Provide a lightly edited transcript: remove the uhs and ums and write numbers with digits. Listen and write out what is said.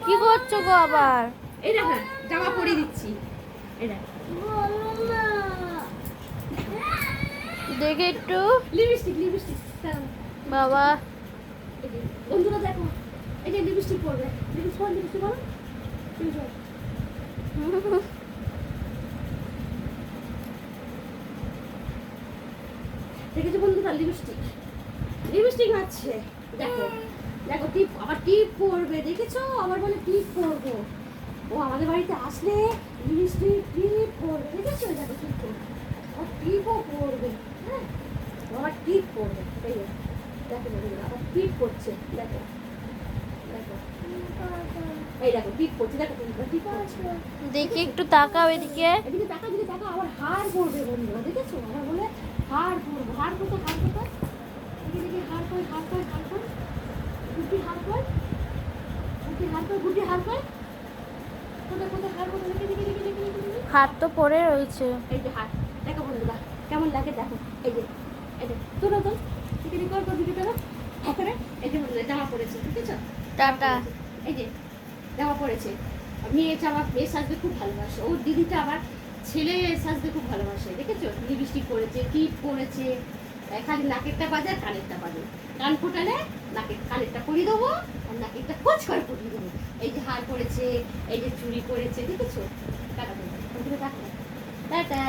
কি করছো গো আবার? এই দেখ না, জামা পরিয়ে দিচ্ছি। এই দেখ দেখে একটু। লিপস্টিক বাবা এই যে, বন্ধুরা দেখো, এই যে লিপস্টিক পরবে। লিপস্টিক বলো। দেখেছো বন্ধুরা, লিপস্টিক আছে। দেখো দেখো, টিপ, আবার টিপ পরবে। দেখেছো, আবার বলে টিপ পরবো। ও আমাদের বাড়িতে আসলে লিপস্টিক টিপ পরবে। দেখেছো, দেখো টিপ পরবে, আর টিপও পরবে। হ্যাঁ, ও আবার টিপ পরবে। এই যে, দেখো বন্ধুরা, আবার টিপ করছে। দেখো দেখো, এই দেখো টিপ করছে। দেখো বন্ধুরা, টিপ করছে। দেখি একটু তাকাও এদিকে। এদিকে তাকা, আবার হার পরবে বন্ধুরা। দেখেছো, আবার বলে হার পরবো। হার কোথায়? এদিকে হার কর। গুটি হার কর। কোথায় হার কোথায়? দেখি। হাত তো পরে রয়েছে। এই যে হার, দেখো বন্ধুরা কেমন লাগে। দেখো এই যে তোলো তো, দিকে কর ভিডিওটা। এখানে এই যে বন্ধুরা জামা পরেছে। দেখেছো, টাটা। এই যে জামা পরেছে। মেয়ে সাজতে খুব ভালোবাসে। ওর দিদিটা আবার ছেলে সাজতে খুব ভালোবাসে। দেখেছো, লিপস্টিক পরেছে, টিপ পরেছে। খালি নাকেরটা বাজে আর কানেরটা বাজে। কান ফোটালে কানেরটা পরিয়ে দেবো, আর নাকেরটা খোঁজ করে পরিয়ে দেবো। এই যে হার পরেছে, এই যে চুড়ি পরেছে। দেখেছো, টাটা টাটা।